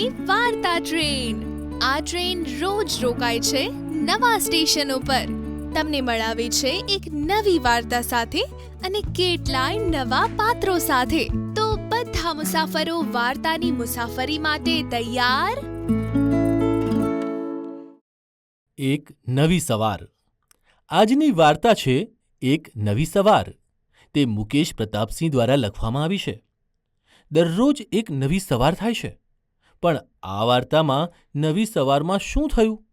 છે વાર્તા ટ્રેન। આ ટ્રેન રોજ રોકાય છે નવા સ્ટેશનો પર, તમને મળાવે છે એક નવી વાર્તા સાથે અને કેટલાય નવા પાત્રો સાથે। તો બધા મુસાફરો વાર્તાની મુસાફરી માટે તૈયાર। એક નવી સવાર। આજની વાર્તા છે એક નવી સવાર। તે મુકેશ પ્રતાપસિંહ દ્વારા લખવામાં આવી છે। દરરોજ એક નવી સવાર થાય છે, પણ આ વાર્તામાં નવી સવારમાં શું થયું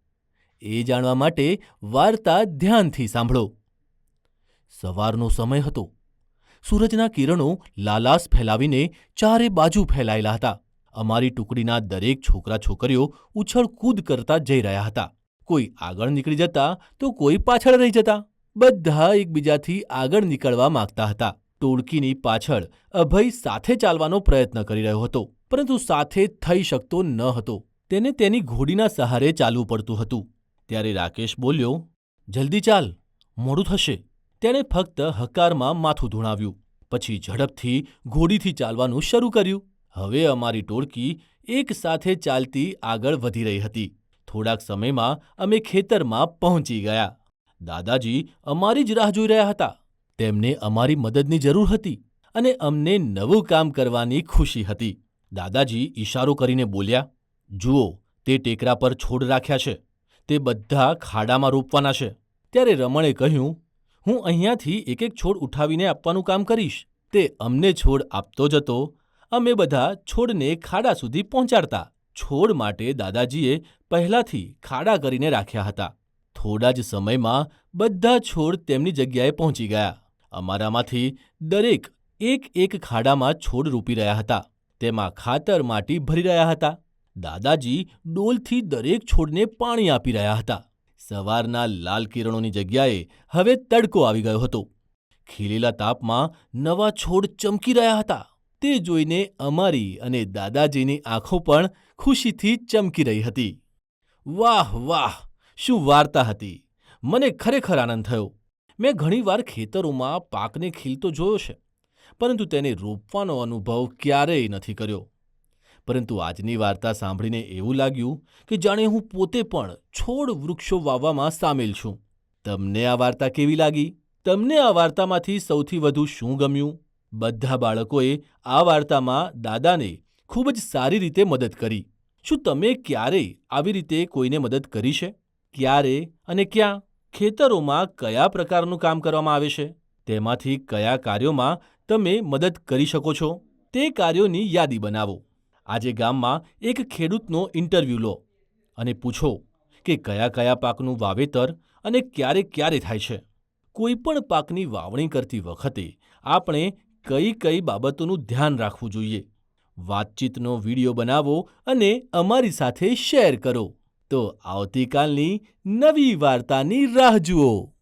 એ જાણવા માટે વાર્તા ધ્યાનથી સાંભળો। સવારનો સમય હતો। સૂરજના કિરણો લાલાશ ફેલાવીને ચારે બાજુ ફેલાયેલા હતા। અમારી ટુકડીના દરેક છોકરા છોકરીઓ ઉછળકૂદ કરતા જઈ રહ્યા હતા। કોઈ આગળ નીકળી જતા તો કોઈ પાછળ રહી જતા। બધા એકબીજાથી આગળ નીકળવા માંગતા હતા। ટોળકીની પાછળ અભય સાથે ચાલવાનો પ્રયત્ન કરી રહ્યો હતો, પરંતુ સાથે થઈ શકતો ન હતો। તેને તેની ઘોડીના સહારે ચાલવું પડતું હતું। ત્યારે રાકેશ બોલ્યો, "જલ્દી ચાલ, મોડું થશે." તેણે ફક્ત હકારમાં માથું ધુણાવ્યું, પછી ઝડપથી ઘોડીથી ચાલવાનું શરૂ કર્યું। હવે અમારી ટોળકી એક સાથે ચાલતી આગળ વધી રહી હતી। થોડાક સમયમાં અમે ખેતરમાં પહોંચી ગયા। દાદાજી અમારી જ રાહ જોઈ રહ્યા હતા। તેમને અમારી મદદની જરૂર હતી અને અમને નવું કામ કરવાની ખુશી હતી। દાદાજી ઈશારો કરીને બોલ્યા, "જુઓ, તે ટેકરા પર છોડ રાખ્યા છે, તે બધા ખાડામાં રોપવાના છે." ત્યારે રમણે કહ્યું, "હું અહીંયાથી એક એક છોડ ઉઠાવીને આપવાનું કામ કરીશ." તે અમને છોડ આપતો જતો, અમે બધા છોડને ખાડા સુધી પહોંચાડતા। છોડ માટે દાદાજીએ પહેલાંથી ખાડા કરીને રાખ્યા હતા। થોડા જ સમયમાં બધા છોડ તેમની જગ્યાએ પહોંચી ગયા। અમારામાંથી દરેક એક એક ખાડામાં છોડ રોપી રહ્યા હતા। તેમાં ખાતર માટી ભરી રહ્યા હતા। દાદાજી ડોલથી દરેક છોડને પાણી આપી રહ્યા હતા। સવારના લાલ કિરણોની જગ્યાએ હવે તડકો આવી ગયો હતો। ખીલેલા તાપમાં નવા છોડ ચમકી રહ્યા હતા। તે જોઈને અમારી અને દાદાજીની આંખો પણ ખુશીથી ચમકી રહી હતી। વાહ વાહ, શું વાર્તા હતી! મને ખરેખર આનંદ થયો। મેં ઘણીવાર ખેતરોમાં પાકને ખીલતો જોયો છે, પરંતુ તેને રોપવાનો અનુભવ ક્યારેય નથી કર્યો। પરંતુ આજની વાર્તા સાંભળીને એવું લાગ્યું કે જાણે હું પોતે પણ છોડ વૃક્ષો વાવવામાં સામેલ છું। તમને આ વાર્તા કેવી લાગી? તમને આ વાર્તામાંથી સૌથી વધુ શું ગમ્યું? બધા બાળકોએ આ વાર્તામાં દાદાને ખૂબ જ સારી રીતે મદદ કરી। શું તમે ક્યારેય આવી રીતે કોઈને મદદ કરી છે? ક્યારે અને ક્યાં? ખેતરોમાં કયા પ્રકારનું કામ કરવામાં આવે છે? તેમાંથી કયા કાર્યોમાં તમે મદદ કરી શકો છો? તે કાર્યોની યાદી બનાવો। આજે ગામમાં એક ખેડૂતનો ઇન્ટરવ્યૂ લો અને પૂછો કે કયા કયા પાકનું વાવેતર અને ક્યારે ક્યારે થાય છે। કોઈપણ પાકની વાવણી કરતી વખતે આપણે કઈ કઈ બાબતોનું ધ્યાન રાખવું જોઈએ? વાતચીતનો વિડીયો બનાવો અને અમારી સાથે શેર કરો। તો આવતીકાલની નવી વાર્તાની રાહ જુઓ।